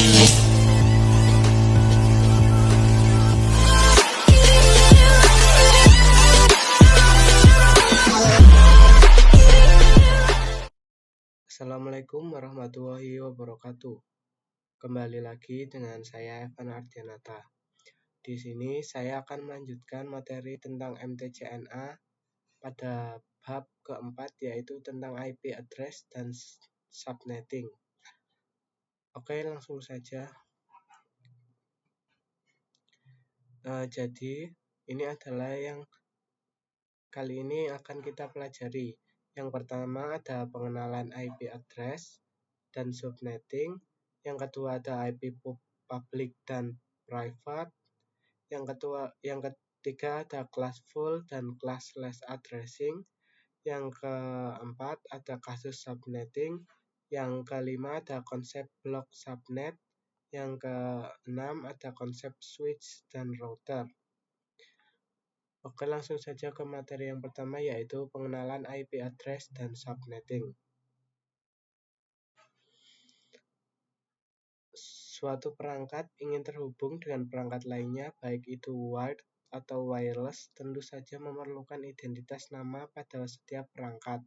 Assalamualaikum warahmatullahi wabarakatuh. Kembali lagi dengan saya Evan Ardianata. Di sini saya akan melanjutkan materi tentang MTCNA pada bab keempat, yaitu tentang IP address dan subnetting. Oke, langsung saja. Jadi ini adalah yang kali ini akan kita pelajari. Yang pertama ada pengenalan IP address dan subnetting. Yang kedua ada IP public dan private. Yang ketiga ada classful dan classless addressing. Yang keempat ada kasus subnetting. Yang kelima ada konsep block subnet. Yang keenam ada konsep switch dan router. Oke, langsung saja ke materi yang pertama, yaitu pengenalan IP address dan subnetting. Suatu perangkat ingin terhubung dengan perangkat lainnya, baik itu wired atau wireless, tentu saja memerlukan identitas nama pada setiap perangkat.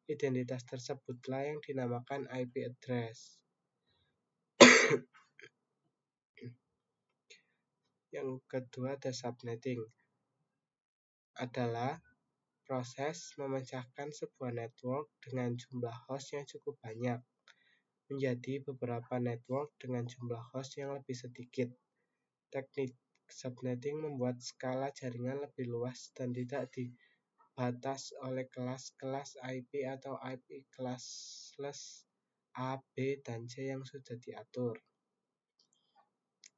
Identitas tersebutlah yang dinamakan IP address. Yang kedua ada subnetting. Adalah proses memecahkan sebuah network dengan jumlah host yang cukup banyak menjadi beberapa network dengan jumlah host yang lebih sedikit. Teknik subnetting membuat skala jaringan lebih luas dan tidak dibatas oleh kelas-kelas IP atau IP classless A, B, dan C yang sudah diatur.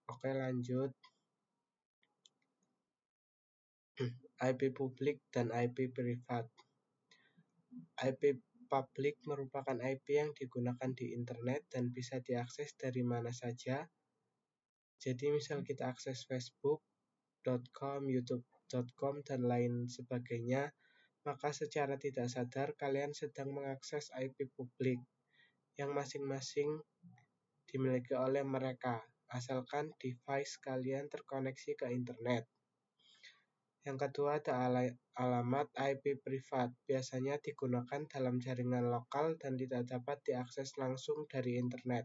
Oke, lanjut. IP publik dan IP privat. IP publik merupakan IP yang digunakan di internet dan bisa diakses dari mana saja. Jadi misal kita akses facebook.com, youtube.com, dan lain sebagainya, maka secara tidak sadar kalian sedang mengakses IP publik yang masing-masing dimiliki oleh mereka, asalkan device kalian terkoneksi ke internet. Yang kedua ada alamat IP privat, biasanya digunakan dalam jaringan lokal dan tidak dapat diakses langsung dari internet.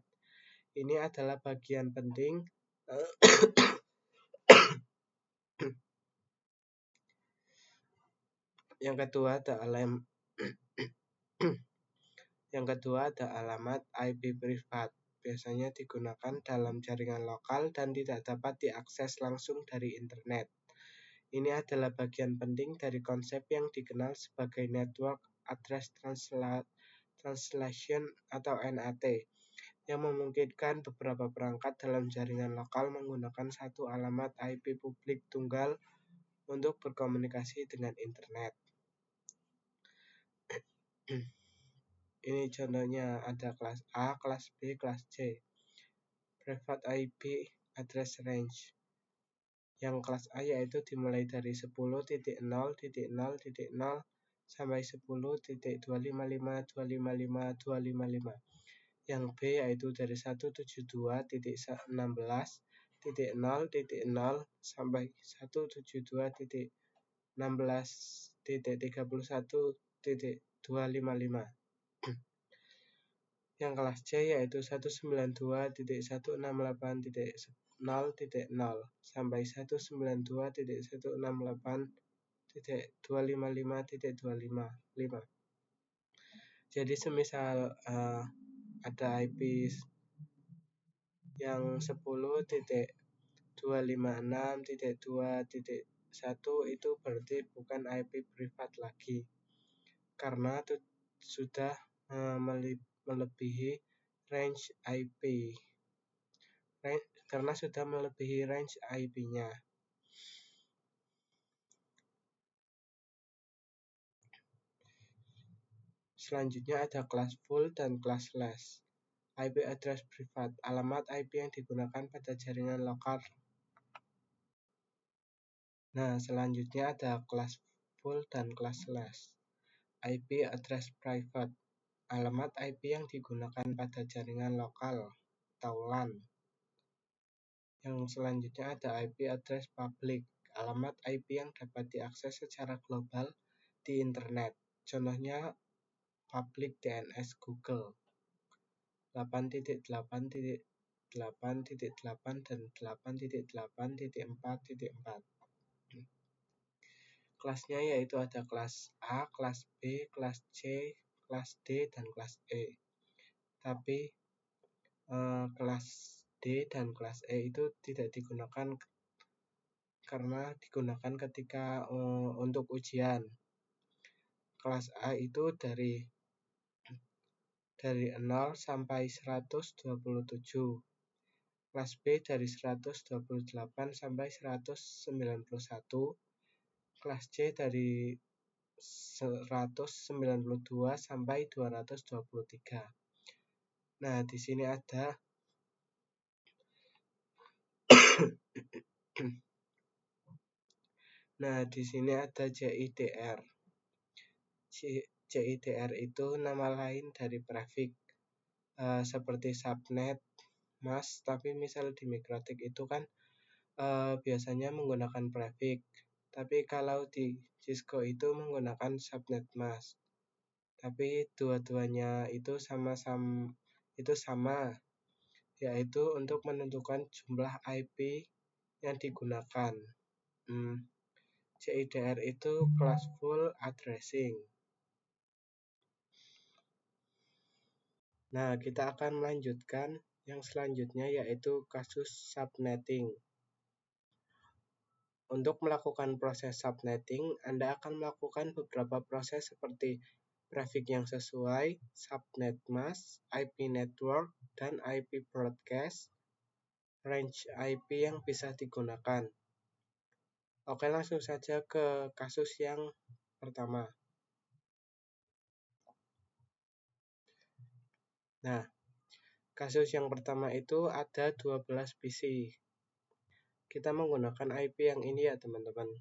Ini adalah bagian penting Yang kedua ada alamat IP privat, biasanya digunakan dalam jaringan lokal dan tidak dapat diakses langsung dari internet. Ini adalah bagian penting dari konsep yang dikenal sebagai Network Address Translation atau NAT, yang memungkinkan beberapa perangkat dalam jaringan lokal menggunakan satu alamat IP publik tunggal untuk berkomunikasi dengan internet. Ini contohnya ada kelas A, kelas B, kelas C. Private IP address range. Yang kelas A yaitu dimulai dari 10.0.0.0 sampai 10.255.255.255. Yang B yaitu dari 172.16.0.0 sampai 172.16.31.255. Yang kelas C yaitu 192.168.0.0 sampai 192.168.255.25. Jadi semisal ada IP yang 10.256.2.1 itu berarti bukan IP privat lagi, karena itu sudah melebihi range IP. Karena sudah melebihi range IP-nya. Selanjutnya ada classful dan classless. IP address privat, alamat IP yang digunakan pada jaringan lokal. Nah, selanjutnya ada classful dan classless. IP address private, alamat IP yang digunakan pada jaringan lokal atau LAN. Yang selanjutnya ada IP address public, alamat IP yang dapat diakses secara global di internet. Contohnya public DNS Google 8.8.8.8 dan 8.8.4.4. Kelasnya yaitu ada kelas A, kelas B, kelas C, kelas D, dan kelas E. Tapi kelas D dan kelas E itu tidak digunakan karena digunakan ketika untuk ujian. Kelas A itu dari 0 sampai 127. Kelas B dari 128 sampai 191. Kelas C dari 192 sampai 223. Nah, di sini ada JIDR. JIDR itu nama lain dari prefix, seperti subnet, mask. Tapi misal di Mikrotik itu kan biasanya menggunakan prefix. Tapi kalau di Cisco itu menggunakan subnet mask. Tapi dua-duanya itu sama, yaitu untuk menentukan jumlah IP yang digunakan. JIDR itu Classful Addressing. Nah, kita akan melanjutkan yang selanjutnya yaitu kasus subnetting. Untuk melakukan proses subnetting, Anda akan melakukan beberapa proses seperti prefix yang sesuai, subnet mask, IP network, dan IP broadcast, range IP yang bisa digunakan. Oke, langsung saja ke kasus yang pertama. Nah, kasus yang pertama itu ada 12 PC. Kita menggunakan IP yang ini ya teman-teman.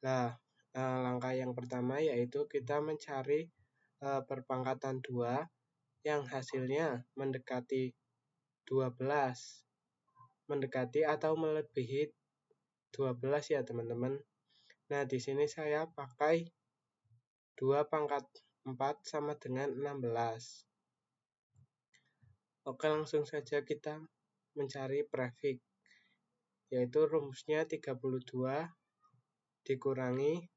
Nah, langkah yang pertama yaitu kita mencari perpangkatan 2 yang hasilnya mendekati 12. Mendekati atau melebihi 12 ya teman-teman. Nah, di sini saya pakai 2 pangkat 4 sama dengan 16. Oke, langsung saja kita mencari prefix, yaitu rumusnya 32 dikurangi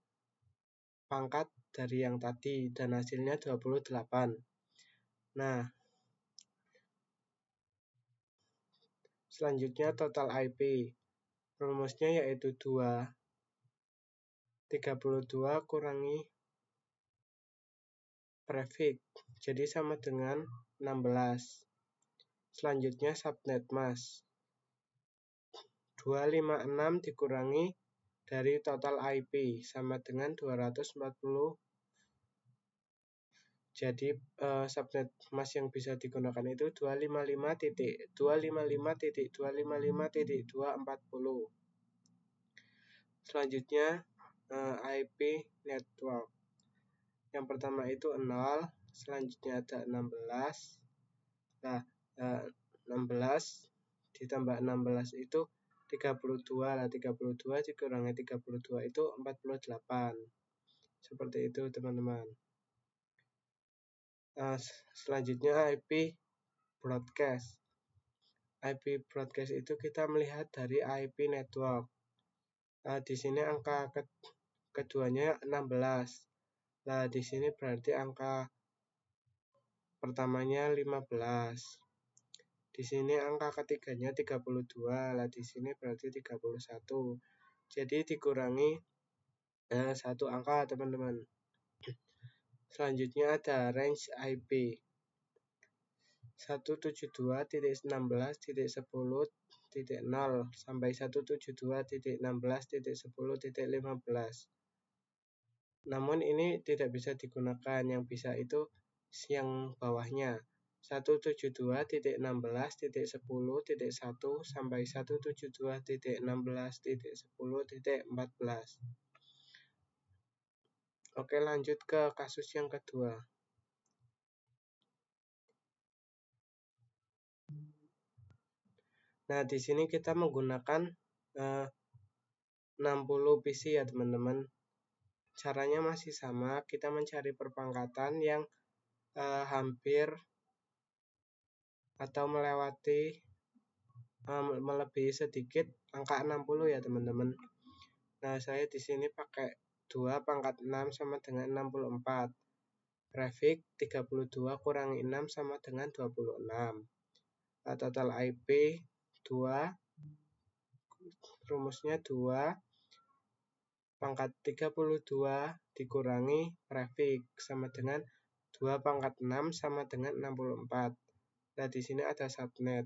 pangkat dari yang tadi, dan hasilnya 28. Nah, selanjutnya total IP. Rumusnya yaitu 32 kurangi prefix, jadi sama dengan 16. Selanjutnya subnet mask. 256 dikurangi dari total IP sama dengan 240. Jadi subnet mask yang bisa digunakan itu 255.255.255.240. Selanjutnya IP network. Yang pertama itu 0, selanjutnya ada 16. Nah, 16 ditambah 16 itu 32. Nah, 32 dikurangi 32 itu 48. Seperti itu, teman-teman. Selanjutnya IP broadcast. IP broadcast itu kita melihat dari IP network. Di sini angka keduanya 16. Nah, di sini berarti angka pertamanya 15. Di sini angka ketiganya 32. Lah, di sini berarti 31. Jadi dikurangi satu angka, teman-teman. Selanjutnya ada range IP. 172.16.10.0 sampai 172.16.10.15. Namun ini tidak bisa digunakan, yang bisa itu yang bawahnya 172.16.10.1 sampai 172.16.10.14. Oke, lanjut ke kasus yang kedua. Nah, di sini kita menggunakan 60 PC ya teman-teman. Caranya masih sama, kita mencari perpangkatan yang hampir atau melebihi sedikit angka 60 ya teman-teman. Nah, saya di sini pakai 2 pangkat 6 sama dengan 64. Prefix 32 kurangi 6 sama dengan 26. Total IP 2, rumusnya 2 pangkat 32 dikurangi prefix sama dengan 2 pangkat 6 sama dengan 64. Nah, di sini ada subnet.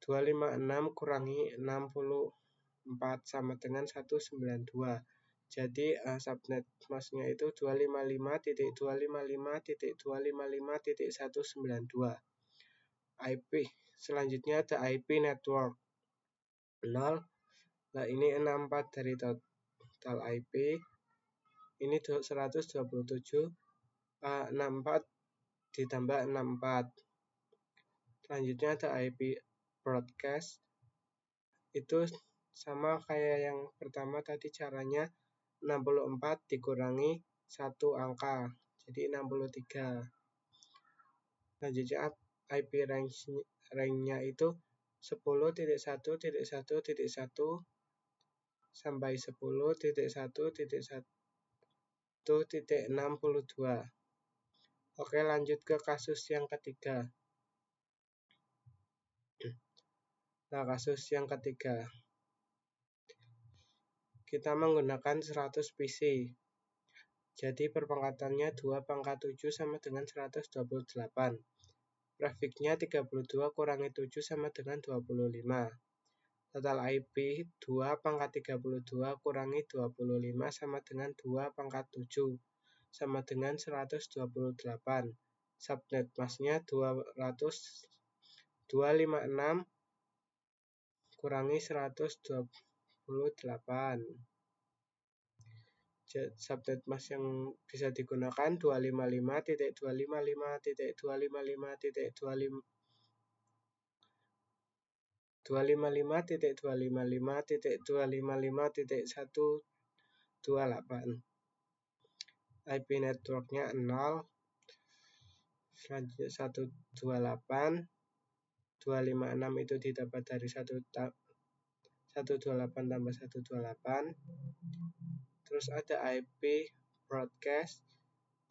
256 kurangi 64 sama dengan 192. Jadi subnet masnya itu 255.255.255.192. IP selanjutnya ada IP network 0. Nah, ini 64 dari total IP. Ini 127, 64 ditambah 64. Selanjutnya ada IP broadcast. Itu sama kayak yang pertama tadi, caranya 64 dikurangi 1 angka, jadi 63. Selanjutnya IP range-nya itu 10.1.1.1 sampai 10.1.1.62. Oke, lanjut ke kasus yang ketiga. Nah, kasus yang ketiga, kita menggunakan 100 PC. Jadi perpangkatannya 2 pangkat 7 sama dengan 128. Prefixnya 32 kurangi 7 sama dengan 25. Total IP 2 pangkat 32 kurangi 25 sama dengan 2 pangkat 7 sama dengan 128. Subnet masnya 256 kurangi 128. Subnet mas yang bisa digunakan 255.255.255.255.255.128. IP networknya 0. Selanjutnya 128. 256 itu didapat dari 128 tambah 128. Terus ada IP broadcast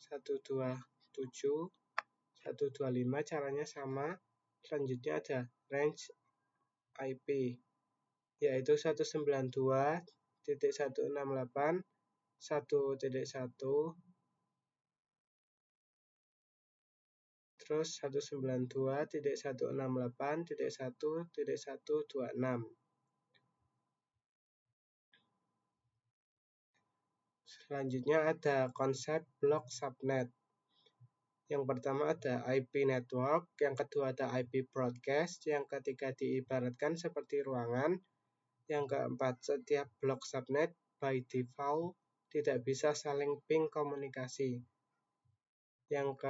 127, 125, caranya sama. Selanjutnya ada range IP, yaitu 192.168, 1.1, terus 192.168.1.126. Selanjutnya ada konsep blok subnet. Yang pertama ada IP network, yang kedua ada IP broadcast, yang ketiga diibaratkan seperti ruangan, yang keempat setiap blok subnet by default tidak bisa saling ping komunikasi. Yang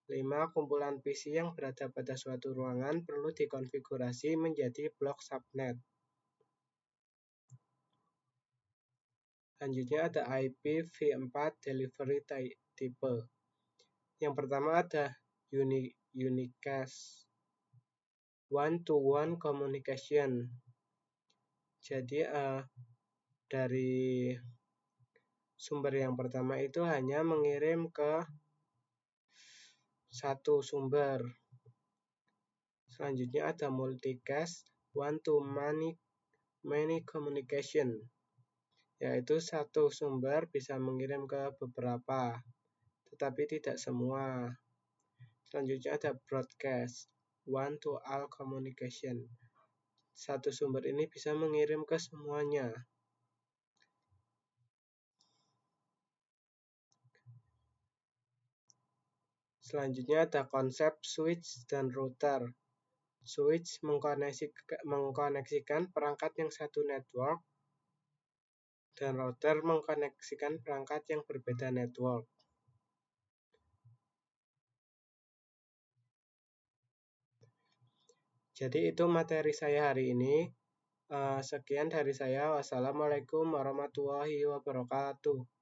kelima, kumpulan PC yang berada pada suatu ruangan perlu dikonfigurasi menjadi blok subnet. Selanjutnya ada IP v4 delivery type. Yang pertama ada unicast, one-to-one communication. Jadi dari sumber yang pertama itu hanya mengirim ke satu sumber. Selanjutnya ada multicast, one-to-many communication, yaitu satu sumber bisa mengirim ke beberapa, tetapi tidak semua. Selanjutnya ada broadcast, one-to-all communication. Satu sumber ini bisa mengirim ke semuanya. Selanjutnya ada konsep switch dan router. Switch mengkoneksikan perangkat yang satu network, dan router mengkoneksikan perangkat yang berbeda network. Jadi itu materi saya hari ini. Sekian dari saya. Wassalamualaikum warahmatullahi wabarakatuh.